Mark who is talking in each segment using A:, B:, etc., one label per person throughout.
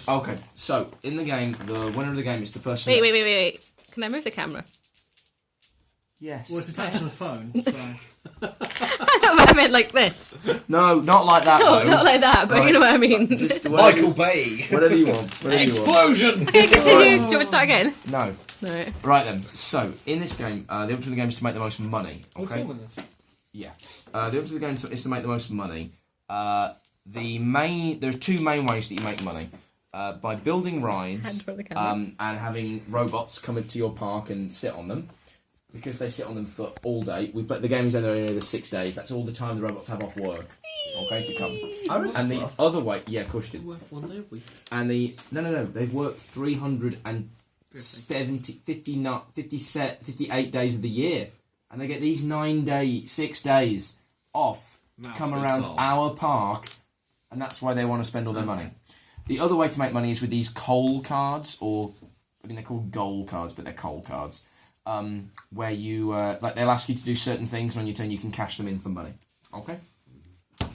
A: Okay, so in the game, the winner of the game is the person...
B: Wait. Can I move the camera?
A: Yes.
C: Well, it's attached to the phone, so...
B: I meant like this.
A: No, not like that,
B: No,
A: though.
B: not like that, but you know what I mean.
A: Just
D: Michael Bay.
A: Whatever you want.
D: Explosion!
B: Okay, continue. Do you want me to start again?
A: No.
B: No.
A: Right then, so in this game, the objective of the game is to make the most money.
C: We're
A: Okay.
C: filming this.
A: Yeah. The objective of the game is to make the most money. There's two main ways that you make money. By building rides and having robots come into your park and sit on them. Because they sit on them for all day. The game is only the 6 days. That's all the time the robots have off work. Okay, to come. And the other way... Yeah, of course you did.
C: Work 1 day a week.
A: And the... No. They've worked 58 days of the year. And they get these 6 days off to come around our park. And that's why they want to spend all their money. The other way to make money is with these coal cards, or... I mean, they're called goal cards, but they're coal cards. Where you... they'll ask you to do certain things, and on your turn you can cash them in for money. Okay?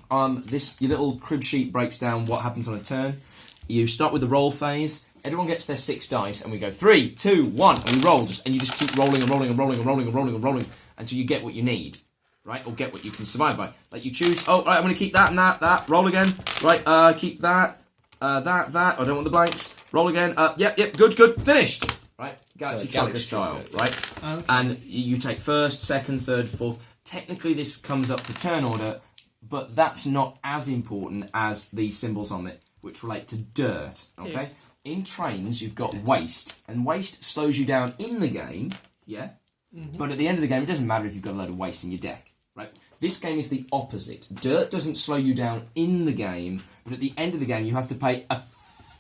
A: Your little crib sheet breaks down what happens on a turn. You start with the roll phase. Everyone gets their 6 dice, and we go 3, 2, 1, and we roll. And you just keep rolling and rolling and rolling and rolling and rolling and rolling until you get what you need, right? Or get what you can survive by. Like you choose, oh, right, I'm going to keep that and that. Roll again. Right, keep that, that. I don't want the blanks. Roll again. Yep, good, finished. Right, Galaxy Tracker style, right?
C: Okay.
A: And you take first, second, third, fourth. Technically, this comes up for turn order, but that's not as important as the symbols on it, which relate to dirt. Okay.
B: Yeah.
A: In trains, you've got waste, and waste slows you down in the game. Yeah. Mm-hmm. But at the end of the game, it doesn't matter if you've got a load of waste in your deck, right? This game is the opposite. Dirt doesn't slow you down in the game, but at the end of the game, you have to pay a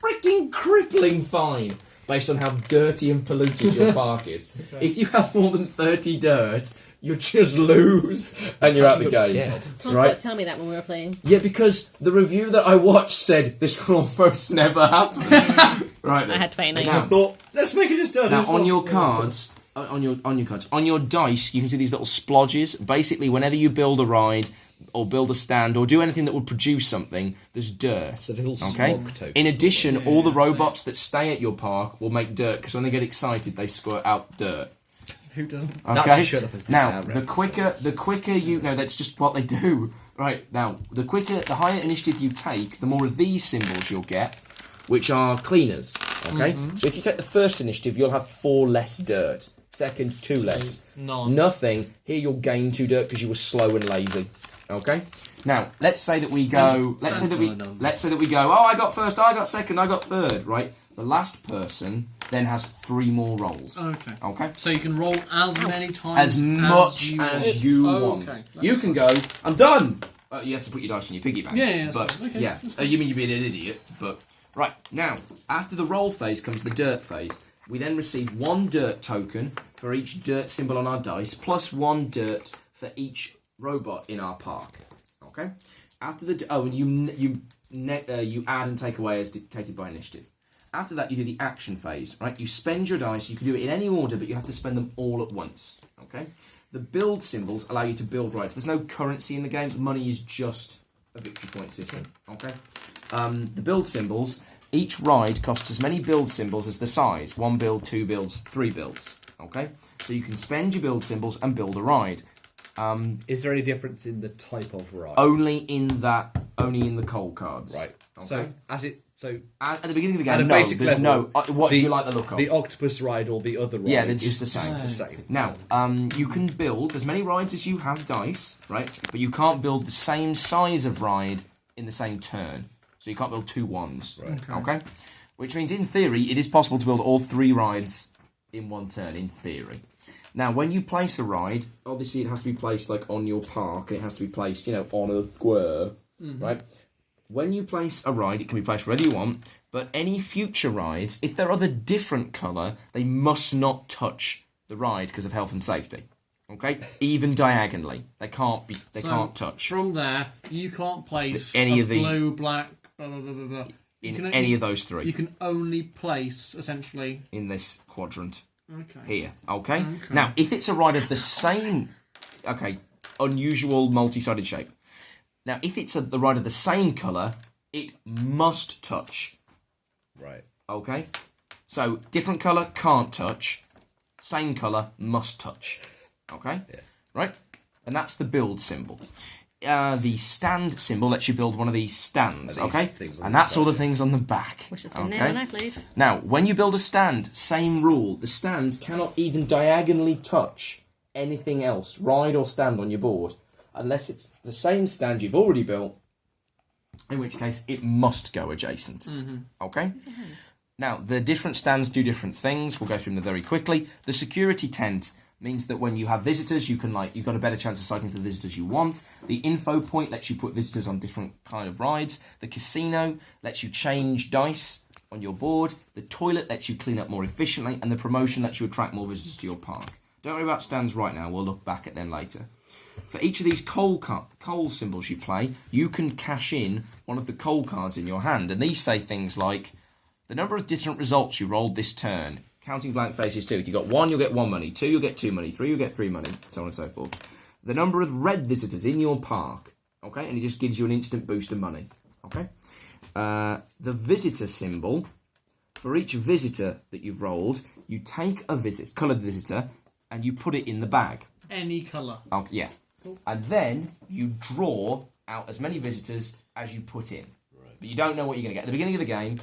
A: freaking crippling fine based on how dirty and polluted your park is. Okay. If you have more than 30 dirt, you just lose and you're out the game.
B: Tom
A: right?
B: forgot to tell me that when we were playing.
A: Yeah, because the review that I watched said this will almost never happen. Right. Then.
B: I had 29.
D: I thought, let's make it as dirty.
A: Now, on your cards, on your dice, you can see these little splodges. Basically, whenever you build a ride or build a stand or do anything that would produce something, there's dirt.
D: It's a little
A: okay.
D: token.
A: In addition, all the robots that stay at your park will make dirt because when they get excited, they squirt out dirt.
C: Who doesn't?
A: Okay.
D: Shut up and sit
A: Now,
D: down,
A: the quicker you know, that's just what they do. Right now, the higher initiative you take, the more of these symbols you'll get, which are cleaners. Okay. Mm-hmm. So if you take the first initiative, you'll have 4 less dirt. Second, 2 less.
C: None.
A: Nothing. Here you'll gain 2 dirt because you were slow and lazy. Okay. Now let's say that we go. Let's say that we go. Oh, I got first. I got second. I got third. Right. The last person then has 3 more rolls.
C: Okay.
A: Okay.
C: So you can roll as many times
A: As much as you want.
C: Okay.
A: You can go. I'm done. You have to put your dice in your piggy bank.
C: Yeah.
A: But
C: okay.
A: yeah. You mean you're being an idiot? But right now, after the roll phase comes the dirt phase. We then receive 1 dirt token for each dirt symbol on our dice, plus 1 dirt for each robot in our park. Okay. After the and you add and take away as dictated by initiative. After that, you do the action phase. Right. You spend your dice. You can do it in any order, but you have to spend them all at once. Okay. The build symbols allow you to build rides. There's no currency in the game. The money is just a victory point system. Okay. The build symbols. Each ride costs as many build symbols as the size. 1 build, 2 builds, 3 builds. Okay? So you can spend your build symbols and build a ride.
D: Is there any difference in the type of ride?
A: Only in the coal cards.
D: Right.
A: Okay?
D: So
A: at the beginning of the
D: at
A: game,
D: a basic
A: there's
D: level,
A: what do you like the look of?
D: The octopus ride or the other ride?
A: Yeah, they're just the same.
D: The same.
A: Now, you can build as many rides as you have dice, right? But you can't build the same size of ride in the same turn. So you can't build 2 ones.
D: Right.
A: Okay? Which means, in theory, it is possible to build all 3 rides in 1 turn, in theory. Now, when you place a ride, obviously it has to be placed, like, on your park. It has to be placed, on a square, right? When you place a ride, it can be placed wherever you want, but any future rides, if they're of a different colour, they must not touch the ride because of health and safety. Okay? Even diagonally. They can't touch.
C: From there, you can't place
A: any of the
C: blue, black, blah, blah, blah, blah, blah.
A: In any of those 3.
C: You can only place, essentially...
A: in this quadrant.
C: Okay.
A: Here. Okay? Now, if it's a ride of the same... Okay, unusual multi-sided shape. Now, if it's the ride of the same colour, it must touch
D: Right.
A: Okay? So, different colour, can't touch. Same colour, must touch. Okay?
D: Yeah.
A: Right? And that's the build symbol. The stand symbol lets you build one of these stands, okay? And that's all the things on the back.
B: Which is in there now, please.
A: Now, when you build a stand, same rule. The stand cannot even diagonally touch anything else, ride or stand on your board, unless it's the same stand you've already built, in which case it must go adjacent. Okay? Now, the different stands do different things. We'll go through them very quickly. The security tent means that when you have visitors, you've got a better chance of cycling for the visitors you want. The info point lets you put visitors on different kind of rides. The casino lets you change dice on your board. The toilet lets you clean up more efficiently, and the promotion lets you attract more visitors to your park. Don't worry about stands right now. We'll look back at them later. For each of these coal symbols you play, you can cash in one of the coal cards in your hand, and these say things like the number of different results you rolled this turn. Counting blank faces too. If you got 1, you'll get 1 money. 2, you'll get 2 money. 3, you'll get 3 money. So on and so forth. The number of red visitors in your park. Okay, and it just gives you an instant boost of money. Okay. The visitor symbol. For each visitor that you've rolled, you take a coloured visitor, and you put it in the bag.
C: Any colour.
A: Oh, yeah. And then you draw out as many visitors as you put in. Right. But you don't know what you're going to get. At the beginning of the game,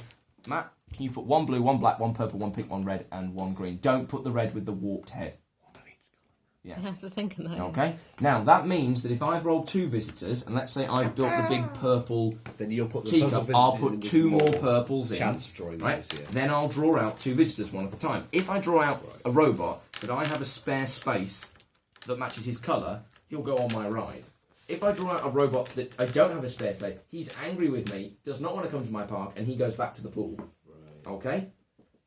A: Matt, can you put 1 blue, 1 black, 1 purple, 1 pink, 1 red, and 1 green? Don't put the red with the warped head. Yeah.
B: I have to think of that.
A: Okay. Now, that means that if I've rolled 2 visitors, and let's say I've built the big purple
D: then you'll put the
A: teacup, I'll put 2 more purples in.
D: Chance of drawing
A: right?
D: those, yeah.
A: Then I'll draw out 2 visitors one at a time. If I draw out a robot, but I have a spare space that matches his colour, he'll go on my ride. If I draw out a robot that I don't have a spare space, he's angry with me, does not want to come to my park, and he goes back to the pool. Right. Okay?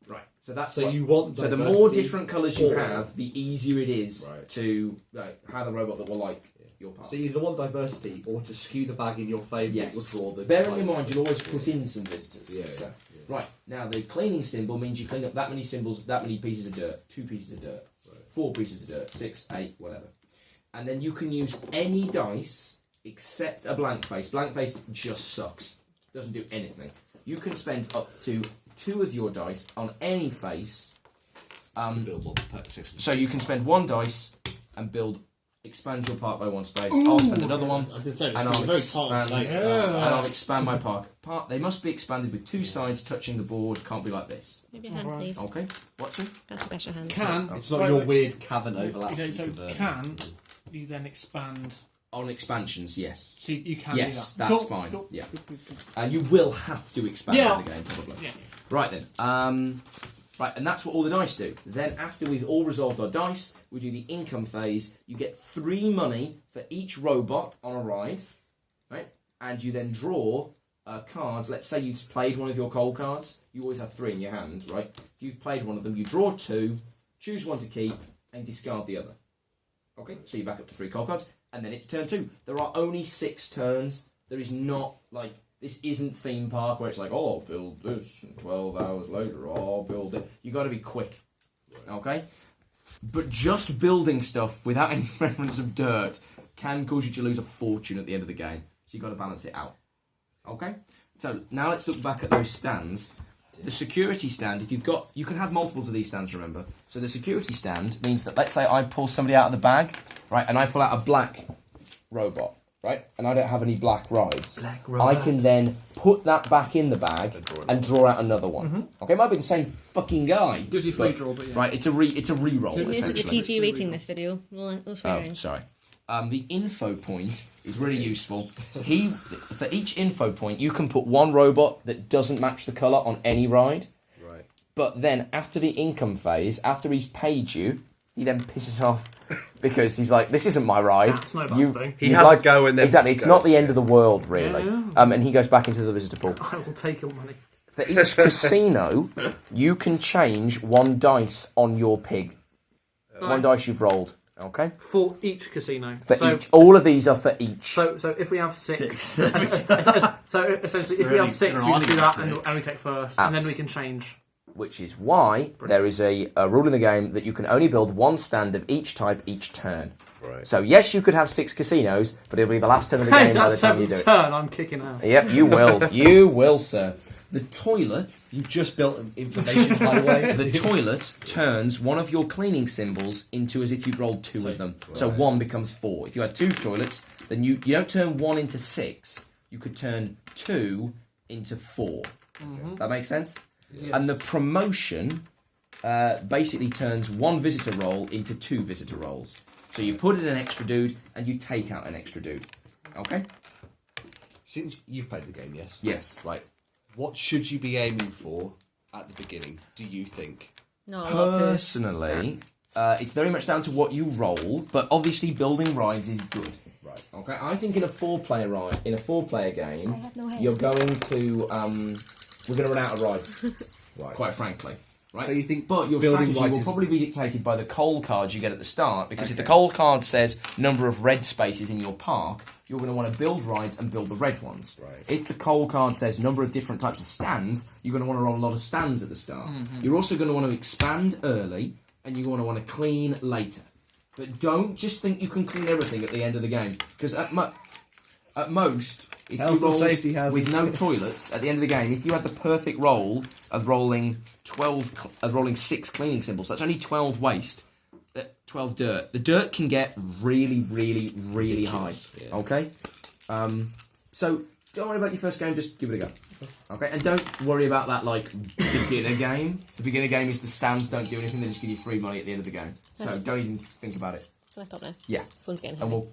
A: Right. So that's
D: you want
A: so the more different colours you have, the easier it is to have a robot that will like your park.
D: So you either want diversity or to skew the bag in your favour.
A: Yes.
D: Draw the
A: bearing in mind, you'll always put in some visitors.
D: Yeah.
A: So, right. Now, the cleaning symbol means you clean up that many symbols, that many pieces of dirt. 2 pieces of dirt. 4 pieces of dirt. 6, 8, whatever. And then you can use any dice except a blank face. Blank face just sucks. Doesn't do anything. You can spend up to 2 of your dice on any face. So you can spend 1 dice and expand your park by 1 space. I'll spend another one, and I'll expand my park. They must be expanded with 2 sides touching the board. Can't be like this.
B: Maybe a hand, please.
A: Okay. What's it?
B: That's a better hand.
D: It's not your weird cavern overlap.
C: So can you then expand
A: on expansions? Yes.
C: So you can.
A: Yes,
C: do that.
A: that's fine.
C: Cool.
A: Yeah. And you will have to expand in the game probably.
C: Yeah.
A: Right then. Right, and that's what all the dice do. Then after we've all resolved our dice, we do the income phase. You get 3 money for each robot on a ride, right? And you then draw cards. Let's say you've played one of your coal cards. You always have 3 in your hand, right? If you've played one of them, you draw 2, choose 1 to keep, and discard the other. Okay, so you're back up to 3 coal cards, and then it's turn 2. There are only 6 turns. There is not, this isn't theme park where it's like, oh, I'll build this, and 12 hours later, I'll build it. You got to be quick, okay? But just building stuff without any reference of dirt can cause you to lose a fortune at the end of the game. So you've got to balance it out, okay? So now let's look back at those stands. The security stand, you can have multiples of these stands, remember. So the security stand means that, let's say I pull somebody out of the bag, right, and I pull out a black robot. Right, and I don't have any black rides. I can then put that back in the bag and draw out another one. Mm-hmm. Okay, it might be the same fucking guy.
C: Gives you free draw, but yeah.
A: Right, it's a re-roll.
B: So this
A: essentially.
B: is a PG rating. This video.
A: Sorry. The info point is really useful. For each info point, you can put 1 robot that doesn't match the colour on any ride.
D: Right.
A: But then after the income phase, after he's paid you, he then pisses off because he's like, "This isn't my ride."
C: That's no bad thing.
D: He has to go and then
A: exactly. It's not the end of the world, really.
C: Yeah.
A: And he goes back into the visitor pool.
C: I will take your money.
A: For each casino, you can change 1 dice on your pig. 1 dice you've rolled. Okay.
C: For each casino.
A: Each. All of these are for each.
C: So if we have 6, so essentially, if we have 6, we can do that and we take first, and then we can change.
A: which is why there is a rule in the game that you can only build one stand of each type each turn.
E: Right.
A: So yes, you could have 6 casinos, but it'll be the last turn of the
C: Hey,
A: game by the
C: that's
A: time you do
C: 7th
A: it.
C: turn. I'm kicking ass.
A: Yep, you will. You will, sir. The toilet,
D: You just built an information highway.
A: the toilet turns one of your cleaning symbols into as if you rolled 2 of them. So 1 becomes 4. If you had 2 toilets, then you don't turn 1 into 6. You could turn 2 into 4. That makes sense?
C: Yes.
A: And the promotion basically turns 1 visitor roll into 2 visitor rolls. So you put in an extra dude and you take out an extra dude. Okay?
D: Since you've played the game, yes?
A: Yes.
D: Right. What should you be aiming for at the beginning, do you think?
B: No, a lot of
A: Personally, it's very much down to what you roll, but obviously building rides is good.
D: Right.
A: Okay, I think in a 4-player ride, in a 4-player game,
B: I have no head.
A: you're going to we're going to run out of rides.
D: Right.
A: Quite frankly. Right?
D: So you think
A: But your
D: building
A: strategy
D: rides
A: will
D: is-
A: probably be dictated by the coal cards you get at the start, because if the
D: Okay.
A: coal card says number of red spaces in your park, you're going to want to build rides and build the red ones.
D: Right.
A: If the coal card says number of different types of stands, you're going to want to roll a lot of stands at the start. You're also going to want to expand early, and you're going to want to clean later. But don't just think you can clean everything at the end of the game, because at most, if
D: Health
A: you
D: and
A: roll
D: safety hazard.
A: with no toilets at the end of the game, if you had the perfect roll of rolling 6 cleaning symbols, that's only 12 waste, 12 dirt. The dirt can get really, really, really high.
D: Yeah.
A: Okay, so don't worry about your first game. Just give it a go. Okay, and don't worry about that like beginner game. The beginner game is the stands don't do anything; they just give you free money at the end of the game. So
B: That's-
A: don't even think about it.
B: Can I stop now?
A: Yeah,
B: Phone's getting
A: and
B: heavy.
A: we'll